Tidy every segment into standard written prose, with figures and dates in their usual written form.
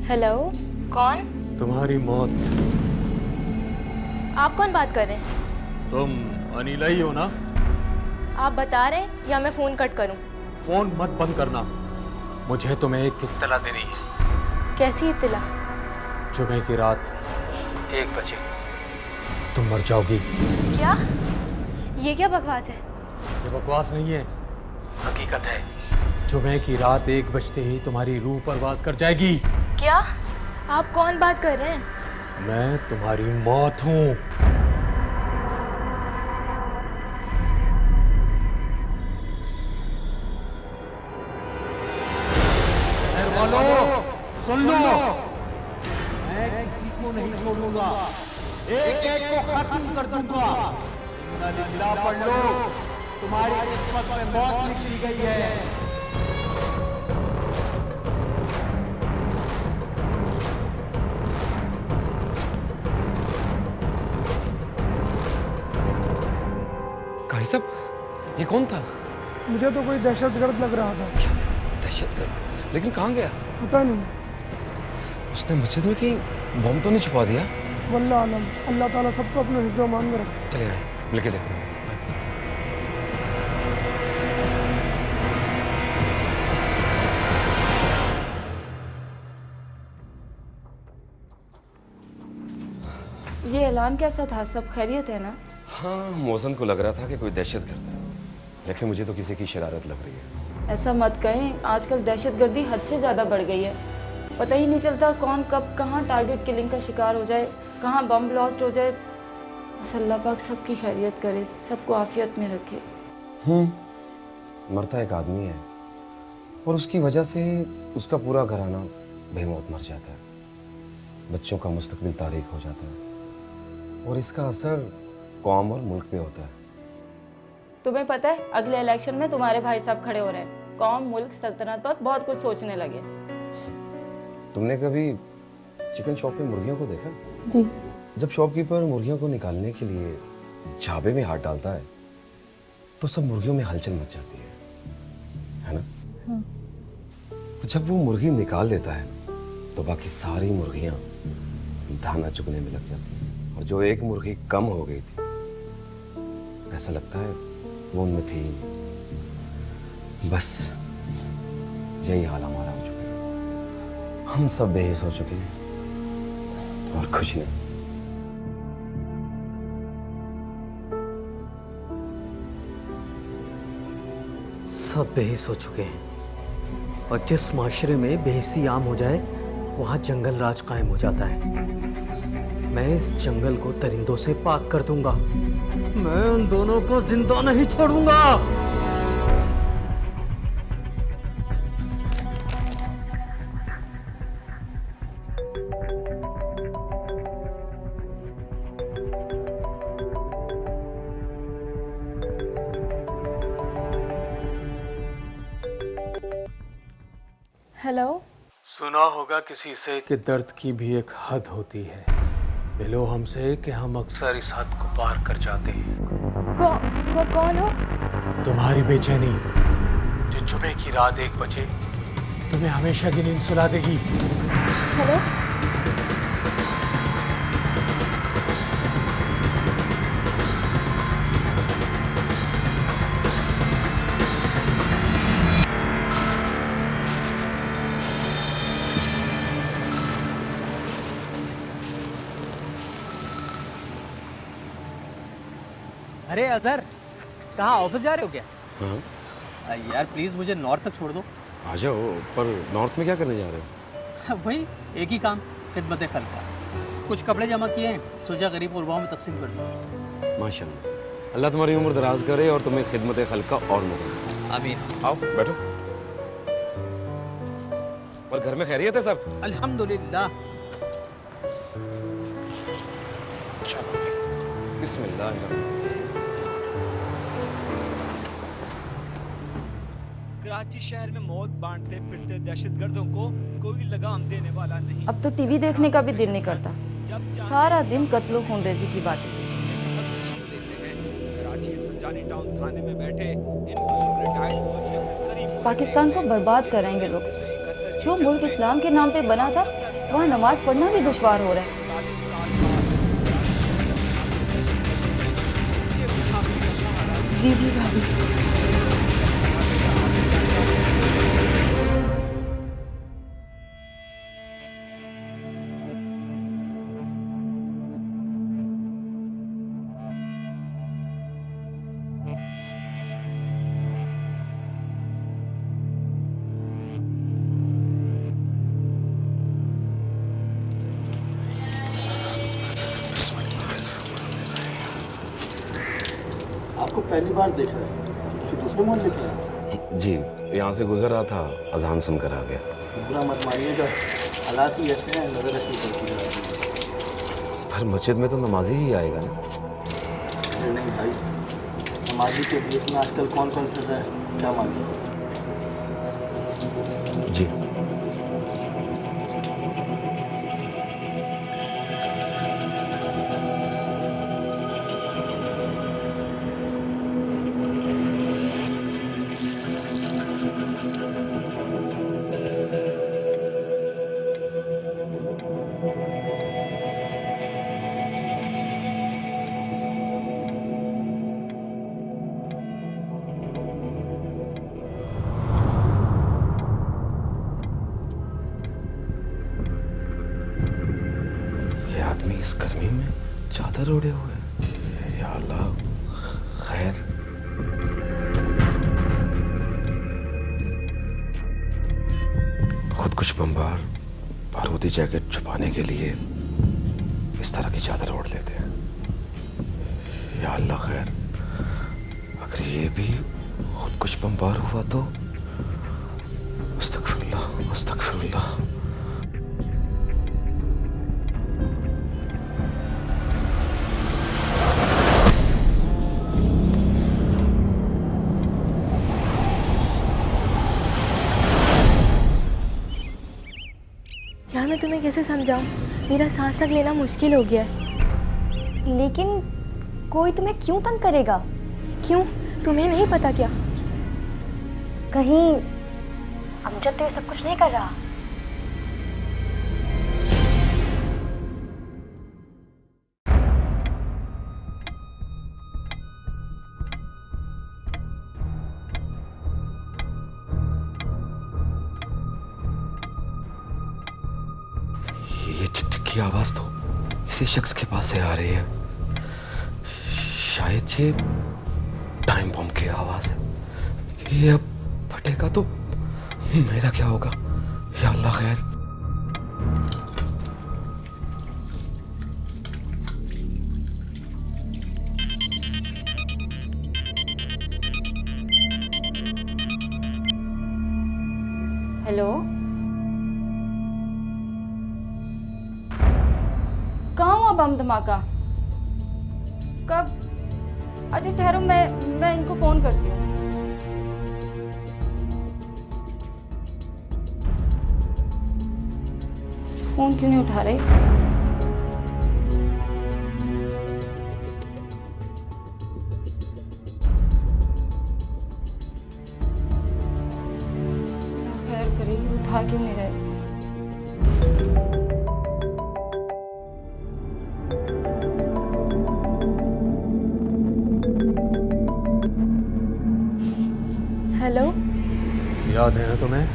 Hello, कौन? तुम्हारी मौत। आप कौन बात कर रहे हैं? तुम अनिला ही हो ना? आप बता रहे हैं या मैं फोन कट करूं? फोन मत बंद करना, मुझे तुम्हें एक इत्तला देनी है। कैसी इत्तला? जुमे की रात 1 बजे तुम मर जाओगी। क्या? ये क्या बकवास है? ये बकवास नहीं है, हकीकत है। जुमे की रात 1 बजते ही तुम्हारी रूह परवाज कर जाएगी। क्या? आप कौन बात कर रहे हैं? मैं तुम्हारी मौत हूं। शहर वालों, सुन लो, मैं किसी को नहीं छोड़ूंगा, एक एक को खत्म कर दूंगा। लिखा पढ़ लो, तुम्हारी किस्मत में मौत लिखी गई है। कारी साहब, ये कौन था? मुझे तो कोई दहशतगर्द लग रहा था। क्या दहशतगर्द? लेकिन कहाँ गया? पता नहीं। उसने मस्जिद में कहीं बम तो नहीं छुपा दिया? वल्लाह आलम, अल्लाह ताला सबको अपने हिफ्ज़-ओ-मान में रखे। चले आए, मिलके देखते हैं। ये ऐलान कैसा था? सब खैरियत है ना? हाँ, मौसम को लग रहा था कि कोई दहशतगर्द है, लेकिन मुझे तो किसी की शरारत लग रही है। ऐसा मत कहें, आजकल दहशतगर्दी हद से ज़्यादा बढ़ गई है। पता ही नहीं चलता कौन कब कहाँ टारगेट किलिंग का शिकार हो जाए, कहाँ बम ब्लास्ट हो जाए। बस अल्लाह पाक सबकी खैरियत करे, सबको आफियत में रखे। मरता एक आदमी है और उसकी वजह से उसका पूरा घराना बेमौत मर जाता है, बच्चों का मुस्तकबिल तारीख हो जाता है और इसका असर कौम और मुल्क पे होता है। तुम्हें पता है, अगले इलेक्शन में तुम्हारे भाई साहब खड़े हो रहे हैं। कौम, मुल्क, सल्तनत पर बहुत कुछ सोचने लगे। तुमने कभी चिकन शॉप पे मुर्गियों को देखा? जी। जब शॉपकीपर मुर्गियों को निकालने के लिए झाबे में हाथ डालता है तो सब मुर्गियों में हलचल मच जाती है ना? हाँ। तो जब वो मुर्गी निकाल देता है तो बाकी सारी मुर्गियां दाना चुगने में लग जाती हैं, और जो एक मुर्गी कम हो गई थी, ऐसा लगता है वो उनमें थी ही नहीं। बस यही हाल हमारा हो चुका है। हम सब बेहिस हो चुके हैं और कुछ नहीं। सब बेहिस हो चुके हैं, और जिस माशरे में बेहिसी आम हो जाए वहां जंगल राज कायम हो जाता है। मैं इस जंगल को दरिंदों से पाक कर दूंगा। मैं उन दोनों को जिंदा नहीं छोड़ूंगा। हेलो, सुना होगा किसी से कि दर्द की भी एक हद होती है। मिलो हमसे कि हम अक्सर इस हद को पार कर जाते हैं। कौन हो? तुम्हारी बेचैनी जो जुमे की रात 1 बजे तुम्हें हमेशा की नींद सुला देगी। हेलो, अरे अजहर, कहाँ ऑफिस जा रहे हो क्या? हाँ, यार प्लीज मुझे नॉर्थ तक छोड़ दो। आ जाओ, पर नॉर्थ में क्या करने जा रहे हो? वही एक ही काम, खिदमत खल्का। कुछ कपड़े जमा किए हैं, सोचा गरीब गुरबाओं में तकसीम कर दूँ। माशाल्लाह, अल्लाह तुम्हारी उम्र दराज करे और तुम्हें खिदमत खल्का और मौका दे। आमीन। आओ बैठो। और घर में खैरियत है सब? अल्हम्दुलिल्लाह। चलो, बिस्मिल्लाह। कराची शहर में मौत बांटते फिरते दहशतगर्दों को कोई लगाम देने वाला नहीं। अब तो टीवी देखने का भी दिल नहीं करता, सारा दिन कत्लो खूनरेजी की बातें। कराची सुजानी टाउन थाने में बैठे इन रिटायर्ड फौजी अपने करीब पाकिस्तान को बर्बाद करेंगे लोग। जो मुल्क इस्लाम के नाम पे बना था वहाँ नमाज पढ़ना भी दुश्वार हो रहा है। जी जी भाभी। आपको पहली बार देख रहे हैं, किसी दूसरे मोहल्ले के हैं? जी, यहाँ से गुजर रहा था, अजान सुनकर आ गया। बुरा मत मानिएगा, हालात ही ऐसे हैं, नजर रखनी पड़ती है। हर मस्जिद में तो नमाजी ही आएगा ना। अरे नहीं भाई, नमाजी के बीच में आजकल कौन कौन फिर रहा है, क्या मालूम। जी। आदमी इस गर्मी में चादर ओढ़े हुए हैं। या अल्लाह, खैर। खुदकुश बमबार बारूदी जैकेट छुपाने के लिए इस तरह की चादर ओढ़ लेते हैं। या अल्लाह, खैर। अगर ये भी खुदकुश बमबार हुआ तो अस्तगफिरुल्लाह, अस्तगफिरुल्लाह। यार मैं तुम्हें कैसे समझाऊं, मेरा सांस तक लेना मुश्किल हो गया है। लेकिन कोई तुम्हें क्यों तंग करेगा? क्यों, तुम्हें नहीं पता क्या? कहीं अमजद तो ये सब कुछ नहीं कर रहा? ये टिक टिक की आवाज तो इसी शख्स के पास से आ रही है। शायद ये टाइम बम की आवाज है। ये अब फटेगा तो मेरा क्या होगा? या अल्लाह, खैर। हेलो, कहाँ हुआ बम धमाका? कब? अच्छा ठहरो, मैं इनको फोन करती हूँ। फोन क्यों नहीं उठा रहे? खैर करेगी, उठा क्यों नहीं रहे? हेलो। याद है ना तुम्हें?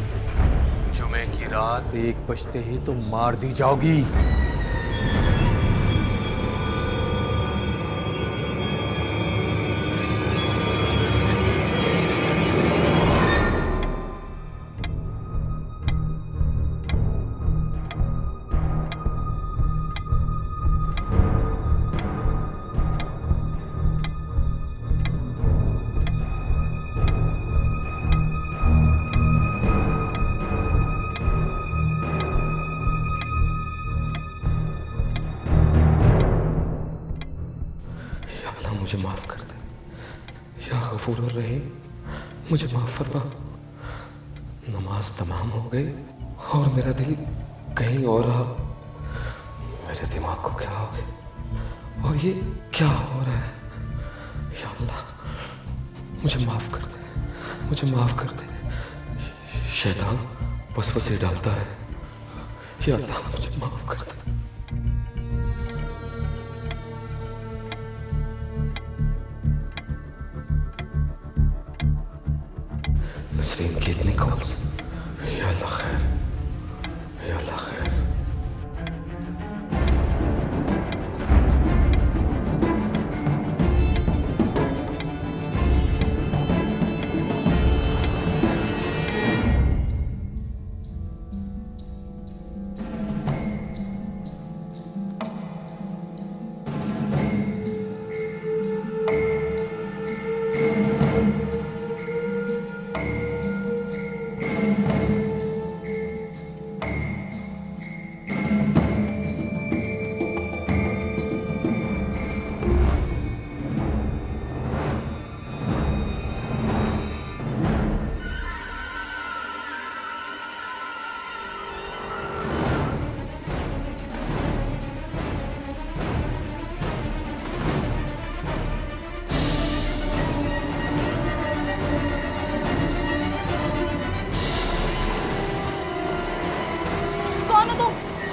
जुमे की रात 1 बजते ही तुम मार दी जाओगी। मुझे माफ कर दे या गफूर रहीम, मुझे माफ फरमा। नमाज तमाम हो गई और मेरा दिल कहीं और रहा। मेरे दिमाग को क्या हो गया और ये क्या हो रहा है? या अल्लाह, मुझे माफ कर दे, मुझे माफ कर दे। शैतान वसवसे डालता है, या अल्लाह मुझे माफ कर दे। नसरीन की इतनी कॉल्स, या अल्लाह खैर, या अल्लाह खैर।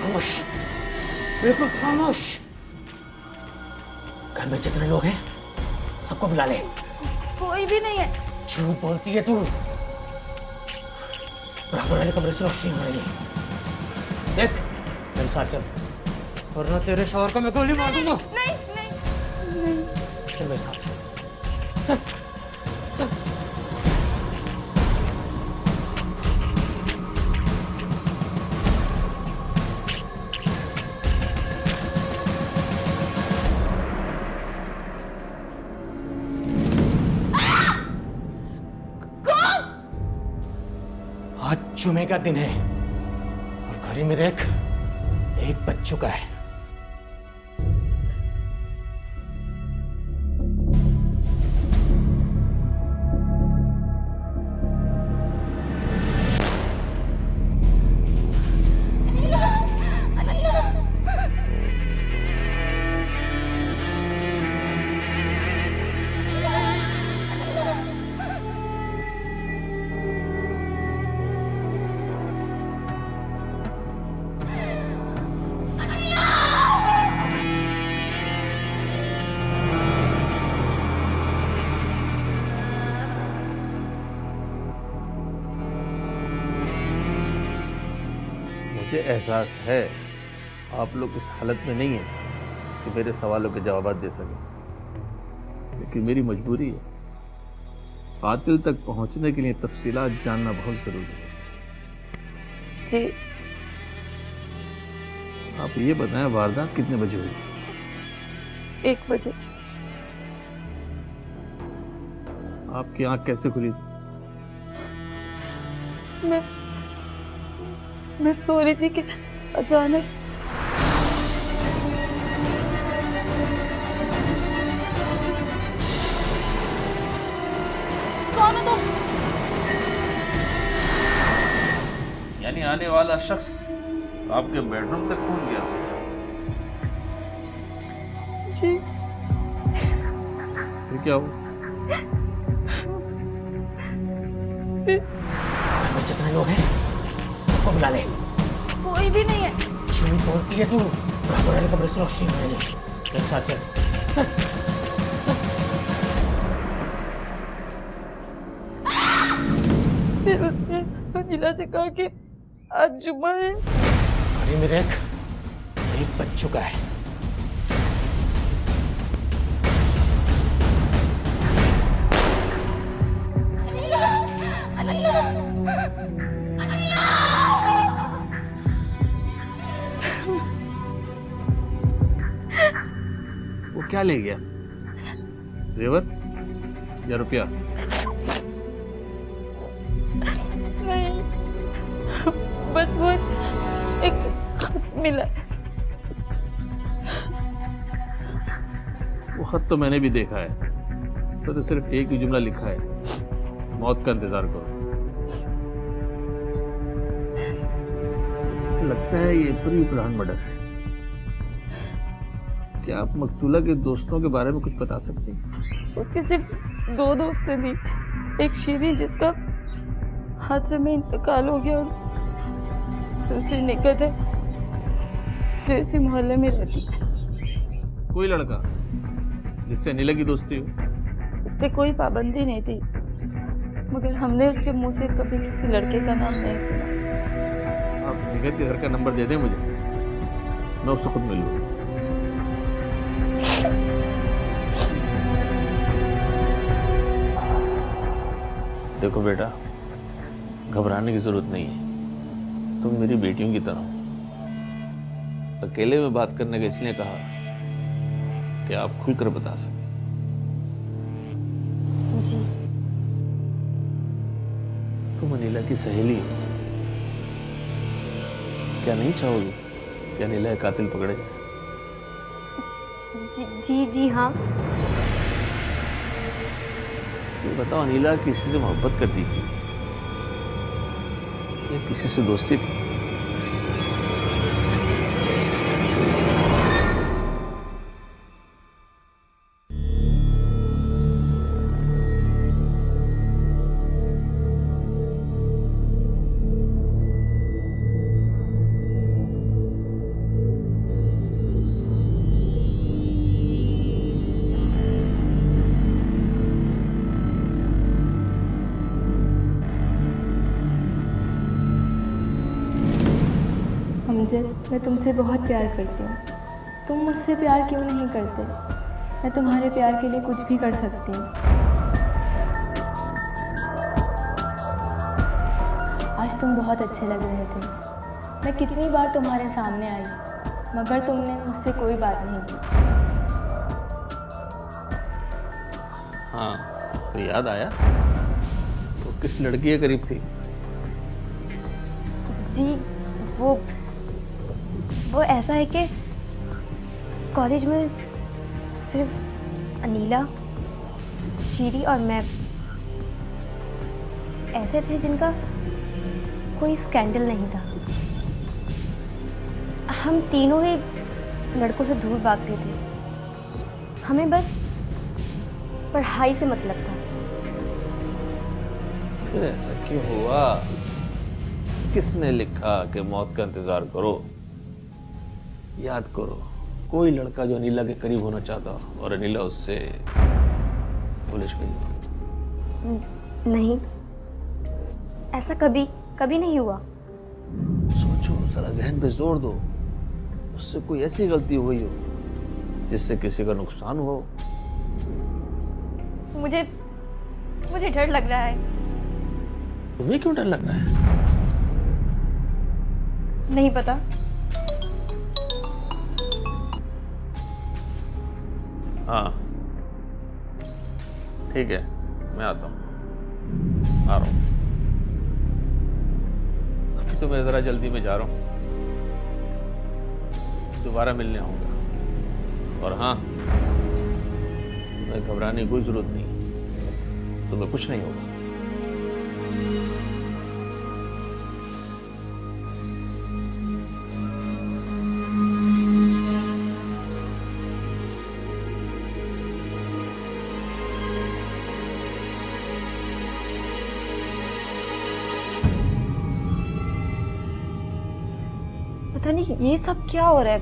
खामोश, बिल्कुल खामोश। घर में जितने लोग हैं सबको बुला ले। कोई भी नहीं है। झूठ बोलती है तू। बराबर वाले कमरे से रोशनी हो रही है। देख मेरे साथ चल, वरना तेरे शौहर को मैं गोली मार दूंगा। नहीं नहीं नहीं। चल मेरे साथ चल, चल चल। आज जुमे का दिन है और घड़ी में देख 1 बज चुका है। मुझे एहसास है आप लोग इस हालत में नहीं हैं कि मेरे सवालों के जवाब दे सकें, लेकिन मेरी मजबूरी है। कातिल तक पहुंचने के लिए तफसीलात जानना बहुत जरूरी है। जी। आप ये बताएं वारदात कितने बजे हुई? 1 बजे। आपकी आंख कैसे खुली? मैं सो रही थी कि अचानक कौन हो तुम? यानी आने वाला शख्स आपके बेडरूम तक पहुंच गया? जी। फिर क्या हुआ? जितने लोग हैं सबको बुला ले। कोई भी नहीं है। झूठ बोलती है तू। बराबर वाले कमरे से रोशनी हो रही है। मेरे साथ चल। फिर उसने अनिला से कहा कि आज जुम्मा है। घड़ी में देख 1 बज चुका है। वो क्या ले गया? जेवर या रुपया? नहीं, बस वो एक खत मिला। वो खत तो मैंने भी देखा है, तो सिर्फ एक ही जुमला लिखा है, मौत का इंतजार करो। लगता है ये प्री प्लान मर्डर है। क्या आप मकतूला के दोस्तों के बारे में कुछ बता सकते हैं? उसके सिर्फ 2 दोस्तें थी, एक शीरी जिसका हादसे में इंतकाल हो गया और दूसरी निकत है फिर इसी मोहल्ले में रहती। कोई लड़का जिससे अनिला की दोस्ती हो? उस पर कोई पाबंदी नहीं थी, मगर हमने उसके मुंह से कभी किसी लड़के का नाम नहीं सुना। आप निगत के घर का नंबर दे दें मुझे, मैं उससे खुद मिल लूँ। देखो बेटा, घबराने की जरूरत नहीं है। तुम मेरी बेटियों की तरह हो। अकेले में बात करने का इसलिए कहा कि आप खुलकर बता सकें। जी। तुम अनिला की सहेली हो, क्या नहीं चाहोगी कि अनिला एक कातिल पकड़े जाए? जी हाँ। ये बताओ, अनिला किसी से मोहब्बत करती थी या किसी से दोस्ती थी? अमजद, मैं तुमसे बहुत प्यार करती हूँ। तुम मुझसे प्यार क्यों नहीं करते? मैं तुम्हारे प्यार के लिए कुछ भी कर सकती हूँ। आज तुम बहुत अच्छे लग रहे थे। मैं कितनी बार तुम्हारे सामने आई, मगर तुमने मुझसे कोई बात नहीं की। हाँ, तो याद आया? तो किस लड़की के करीब थी? जी वो ऐसा है कि कॉलेज में सिर्फ अनीला, शीरी और मैं ऐसे थे जिनका कोई स्कैंडल नहीं था। हम तीनों ही लड़कों से दूर भागते थे। हमें बस पढ़ाई से मतलब था। फिर ऐसा क्यों हुआ? किसने लिखा कि मौत का इंतजार करो? याद करो, कोई लड़का जो अनिला के करीब होना चाहता और अनिला उससे पुलिस गई? नहीं, ऐसा कभी नहीं हुआ। सोचो, जरा जहन पे जोर दो। उससे कोई ऐसी गलती हुई हो जिससे किसी का नुकसान हो? मुझे डर लग रहा है। तुम्हें क्यों डर लग रहा है? नहीं पता। हाँ ठीक है, मैं आता हूँ, आ रहा हूँ। अभी तो मैं जरा जल्दी में जा रहा हूँ, दोबारा मिलने आऊंगा। और हाँ, तुम्हें घबराने की कोई जरूरत नहीं, तुम्हें कुछ नहीं होगा। पता नहीं ये सब क्या हो रहा है।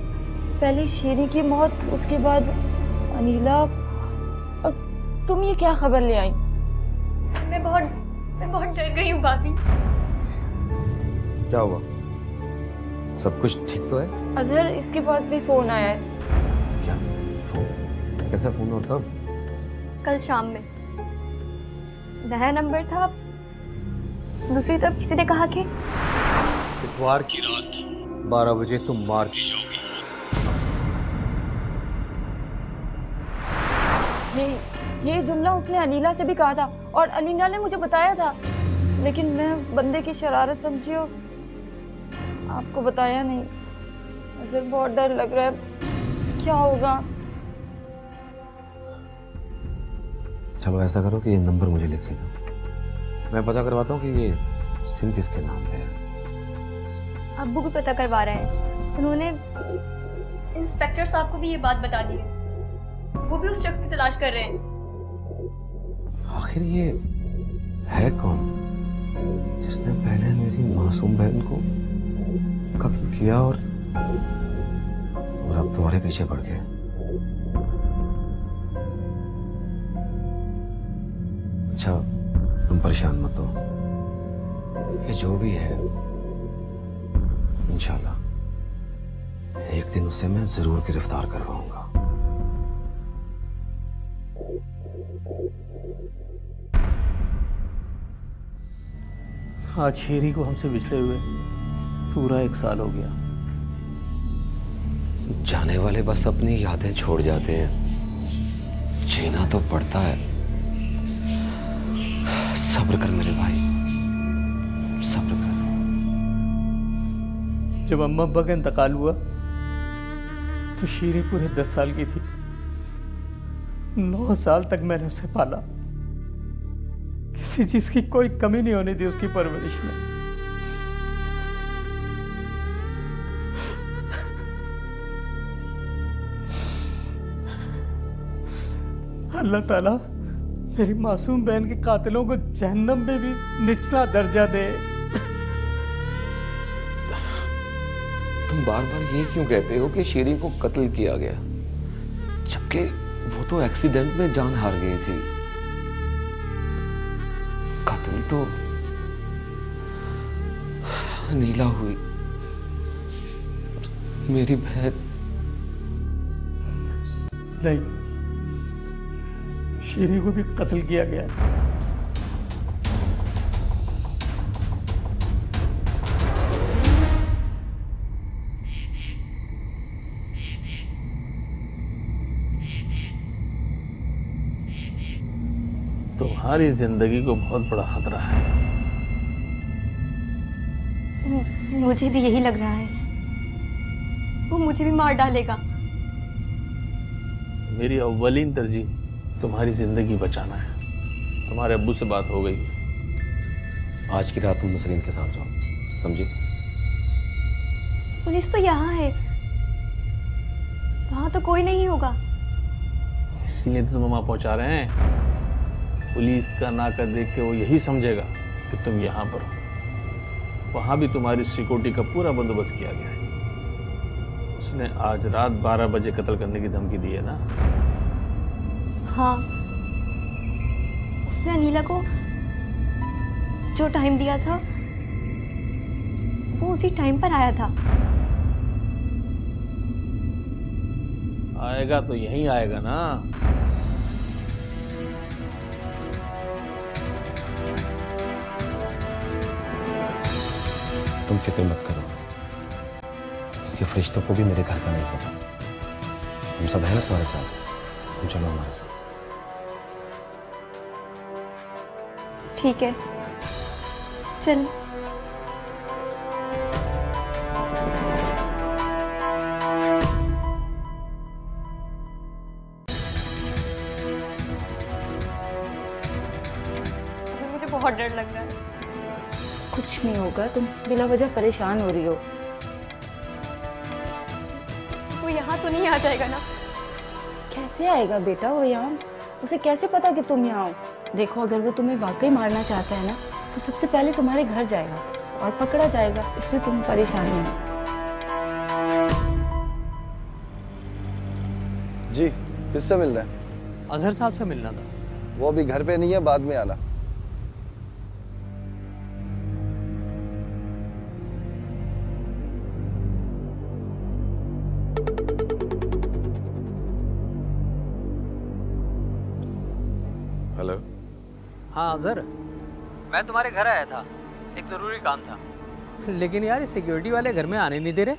पहले शीरी की मौत, उसके बाद अनीला, और तुम ये क्या खबर ले आई? मैं बहुत डर गई हूँ भाभी। क्या हुआ? सब कुछ ठीक तो है? अजहर, इसके पास भी फोन आया है। क्या फोन? कैसा फोन? और कब? कल शाम में नया नंबर था। दूसरी तरफ किसी ने कहा कि इतवार की रात 12 बजे तुम मार दी जाओगी। ये जुमला उसने अनीला से भी कहा था और अनीला ने मुझे बताया था, लेकिन मैं उस बंदे की शरारत समझी और आपको बताया नहीं। मुझे बहुत डर लग रहा है, क्या होगा? चलो ऐसा करो कि ये नंबर मुझे लिखे दो, मैं पता करवाता हूँ कि ये सिम किसके नाम पे है। अब्बू भी पता करवा रहे हैं। उन्होंने इंस्पेक्टर साहब को भी ये बात बता दी है। वो भी उस शख्स की तलाश कर रहे हैं। आखिर ये है कौन जिसने पहले मेरी मासूम बहन को कत्ल किया और और अब तुम्हारे पीछे पड़ गए। अच्छा तुम परेशान मत हो, ये जो भी है इंशाल्लाह एक दिन उसे मैं जरूर गिरफ्तार करवाऊंगा। आज शेरी को हमसे बिछड़े हुए पूरा 1 साल हो गया। जाने वाले बस अपनी यादें छोड़ जाते हैं, जीना तो पड़ता है। सब्र कर मेरे भाई, सब्र कर। जब अम्मा अब्बा का इंतकाल हुआ तो शीरी पूरे 10 साल की थी। 9 साल तक मैंने उसे पाला, किसी चीज की कोई कमी नहीं होने दी उसकी परवरिश में। अल्लाह ताला मेरी मासूम बहन के कातिलों को जहन्नम में भी निचला दर्जा दे। तुम बार बार ये क्यों कहते हो कि शीरी को कत्ल किया गया, जबकि वो तो एक्सीडेंट में जान हार गई थी। कत्ल तो नीला हुई, मेरी बहन। नहीं, शीरी को भी कत्ल किया गया। तुम्हारी जिंदगी को बहुत बड़ा खतरा है। मुझे भी यही लग रहा है, वो मुझे भी मार डालेगा। मेरी अव्वलीन तरजीह तुम्हारी जिंदगी बचाना है। तुम्हारे अब्बू से बात हो गई। आज की रात तुम नसरीन के साथ जाओ, समझी? पुलिस तो यहाँ है, वहां तो कोई नहीं होगा। इसीलिए तो तुम वहां पहुंचा रहे हैं। पुलिस का नाका देख के वो यही समझेगा कि तुम यहाँ पर हो। वहां भी तुम्हारी सिक्योरिटी का पूरा बंदोबस्त किया गया है। उसने आज रात 12 बजे कत्ल करने की धमकी दी है ना? हाँ, उसने अनीला को जो टाइम दिया था वो उसी टाइम पर आया था। आएगा तो यहीं आएगा ना। तुम फिक्र मत करो, उसके फरिश्तों को भी मेरे घर का नहीं पता। हम सब हैं ना तुम्हारे साथ, तुम चलो हमारे साथ। ठीक है, चल। अभी मुझे बहुत डर लग रहा है। कुछ नहीं होगा, तुम बिला वजह परेशान हो रही हो। वो यहाँ तो नहीं आ जाएगा ना? कैसे आएगा बेटा वो यहाँ? उसे कैसे पता कि तुम यहाँ हो? देखो, अगर वो तुम्हें वाकई मारना चाहता है ना तो सबसे पहले तुम्हारे घर जाएगा और पकड़ा जाएगा, इसलिए तुम परेशान नहीं हो। जी, किससे मिलना है? अजहर साहब से मिलना था। वो अभी घर पे नहीं है, बाद में आना। हेलो। हाँ अजहर, मैं तुम्हारे घर आया था, एक ज़रूरी काम था। लेकिन यार सिक्योरिटी वाले घर में आने नहीं दे रहे।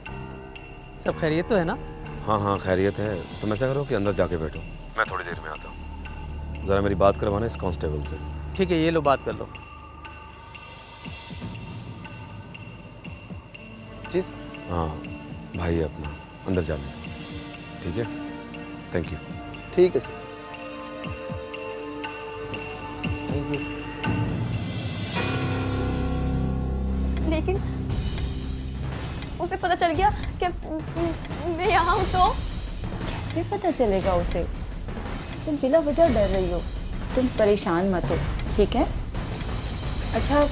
सब खैरियत तो है ना? हाँ हाँ खैरियत है। तुम ऐसा करो कि अंदर जाके बैठो, मैं थोड़ी देर में आता हूँ। ज़रा मेरी बात करवाना इस कांस्टेबल से। ठीक है, ये लो बात कर लो। जी हाँ भाई अपना अंदर जा ले, ठीक है? Thank you. ठीक है सर। Thank you. लेकिन उसे पता चल गया कि मैं यहाँ हूँ तो? कैसे पता चलेगा उसे? तुम बिला वजह डर रही हो, तुम परेशान मत हो, ठीक है? अच्छा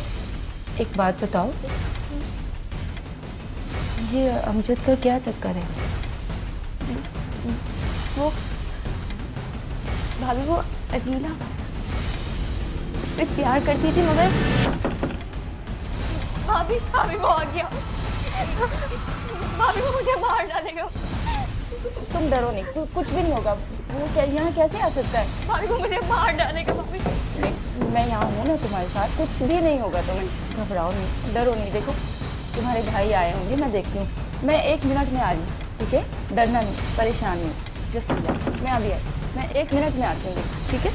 एक बात बताओ, ये अमजद का क्या चक्कर है? वो भाभी वो अदीला उससे प्यार करती थी मगर भाभी भाभी वो आ गया। भाभी वो मुझे मार डालेगा। तुम डरो नहीं, कुछ भी नहीं होगा। वो क्या यहाँ कैसे आ सकता है? भाभी वो मुझे मार डालेगा। भाभी मैं यहाँ हूँ ना तुम्हारे साथ, कुछ भी नहीं होगा तुम्हें। घबराओ नहीं, डरो नहीं। देखो तुम्हारे भाई आए होंगे, मैं देखती हूँ। मैं 1 मिनट में आ रही हूँ, ठीक है? डरना नहीं, परेशान नहीं, जस्ट मैं अभी आई। मैं 1 मिनट में आती हूँ, ठीक है?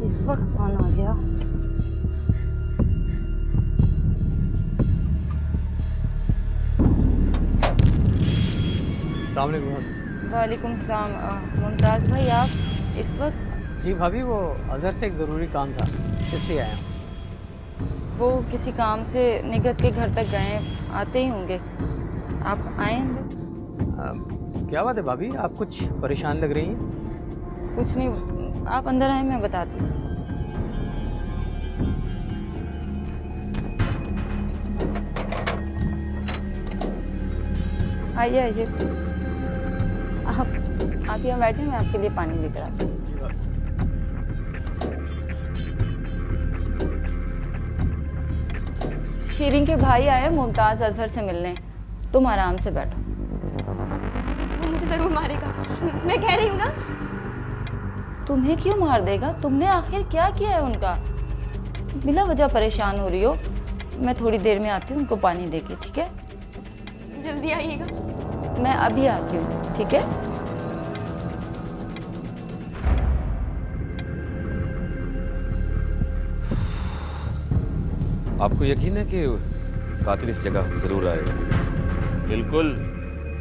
इस वक्त कौन आ गया? वालेकुम सलाम। मुमताज़ भाई आप इस वक्त? जी भाभी, वो अजहर से एक ज़रूरी काम था, इसलिए आया हूँ। वो किसी काम से निगत के घर तक गए, आते ही होंगे। आप आए होंगे? क्या बात है भाभी, आप कुछ परेशान लग रही हैं? कुछ नहीं, आप अंदर आए, मैं बताती हूँ। आइए आइए, आप यहाँ बैठे, मैं आपके लिए पानी लेकर आती हूँ। शीरीन के भाई आए मुमताज़ अजहर से मिलने, तुम आराम से बैठो। वो मुझे जरूर मारेगा, मैं कह रही हूँ ना। तुम्हें क्यों मार देगा? तुमने आखिर क्या किया है उनका? बिना वजह परेशान हो रही हो। मैं थोड़ी देर में आती हूँ उनको पानी देके, ठीक है? जल्दी आइएगा। मैं अभी आती हूँ, ठीक है? आपको यकीन है कि कातिल इस जगह जरूर आएगा? बिल्कुल,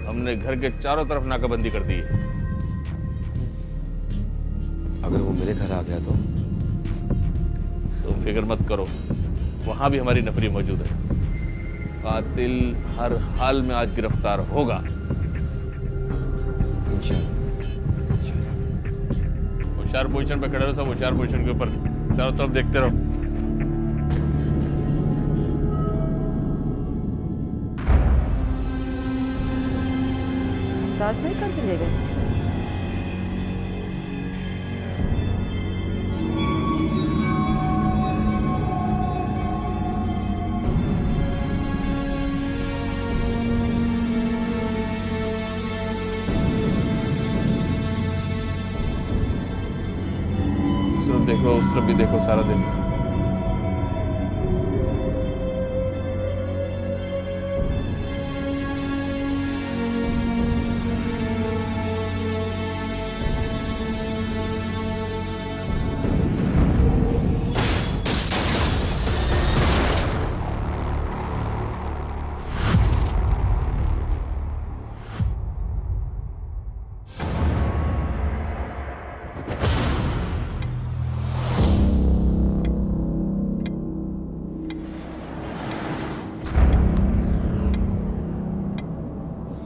हमने घर के चारों तरफ नाकाबंदी कर दी है। अगर वो मेरे घर आ गया तो? तुम फिक्र मत करो, वहां भी हमारी नफरी मौजूद है। कातिल हर हाल में आज गिरफ्तार होगा। होशियार पोजीशन पे खड़े रहो, सब होशियार पोजीशन के ऊपर, चारों तरफ देखते रहो। मुमताज़ भाई कहाँ चले गए? देखो उस तरफ भी देखो, सारा दिन।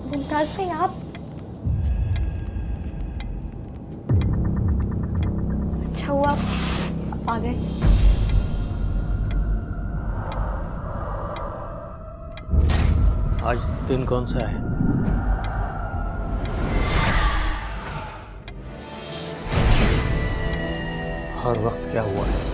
मुमताज़ भाई आप? अच्छा हुआ आप आ गए। आज दिन कौन सा है? और वक्त क्या हुआ है?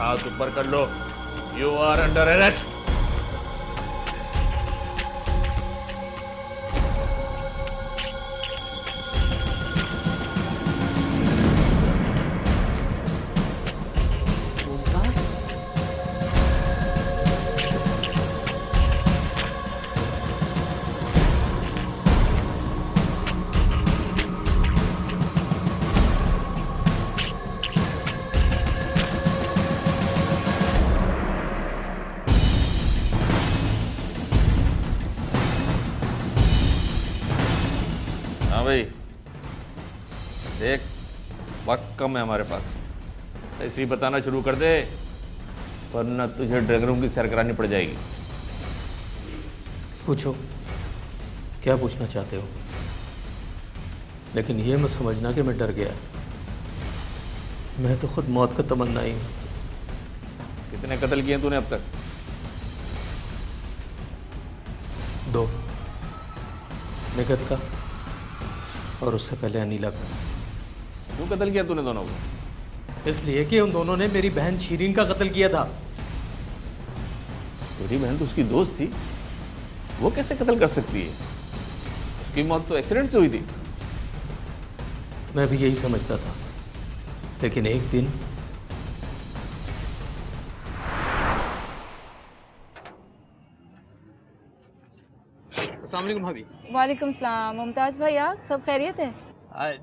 हाथ ऊपर कर लो। You are under arrest. हाँ भाई देख, वक्त कम है हमारे पास, ऐसे ही बताना शुरू कर दे वरना तुझे ड्रग रूम की सैर करानी पड़ जाएगी। पूछो, क्या पूछना चाहते हो? लेकिन ये मत समझना कि मैं डर गया। मैं तो खुद मौत का तमन्ना ही हूँ। कितने कत्ल किए तूने अब तक? 2, निगत का और उससे पहले अनिला का। क्यों कत्ल किया तूने दोनों को? इसलिए कि उन दोनों ने मेरी बहन शीरीन का कत्ल किया था। तेरी बहन तो उसकी दोस्त थी, वो कैसे कत्ल कर सकती है? उसकी मौत तो एक्सीडेंट से हुई थी। मैं भी यही समझता था, लेकिन एक दिन अस्सलाम वालेकुम भाभी। वालेकुम सलाम। मुमताज भैया, सब खैरियत है?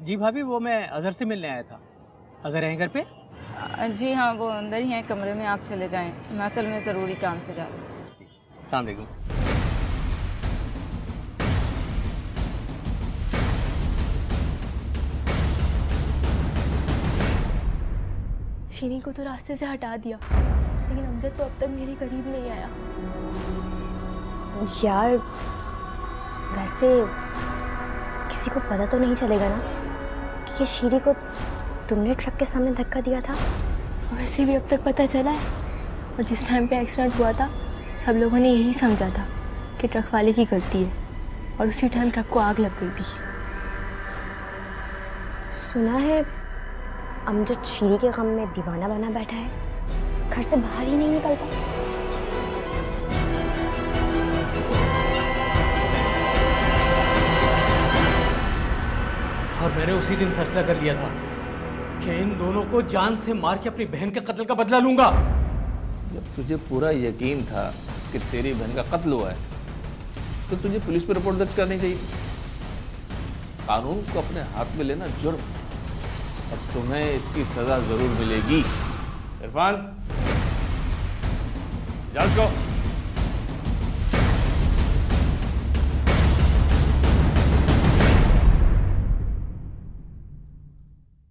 जी भाभी, वो मैं अजहर से मिलने आया था। अजहर हैं घर पे? जी हाँ, वो अंदर ही हैं कमरे में, आप चले जाएं। मैं असल में ज़रूरी काम से जा रही हूँ। अस्सलाम वालेकुम। शीनी को तो रास्ते से हटा दिया, लेकिन अमजद तो अब तक मेरे करीब नहीं आया। यार वैसे किसी को पता तो नहीं चलेगा ना कि ये शीरी को तुमने ट्रक के सामने धक्का दिया था? वैसे भी अब तक पता चला है, और जिस टाइम पे एक्सीडेंट हुआ था सब लोगों ने यही समझा था कि ट्रक वाले की गलती है, और उसी टाइम ट्रक को आग लग गई थी। सुना है अमजद शीरी के गम में दीवाना बना बैठा है, घर से बाहर ही नहीं निकलता। और मैंने उसी दिन फैसला कर लिया था कि इन दोनों को जान से मार के अपनी बहन के कत्ल का बदला लूंगा। जब तुझे पूरा यकीन था कि तेरी बहन का कत्ल हुआ है तो तुझे पुलिस पर रिपोर्ट दर्ज करनी चाहिए। कानून को अपने हाथ में लेना जुर्म, अब तुम्हें इसकी सजा जरूर मिलेगी। इरफान, जा उसको।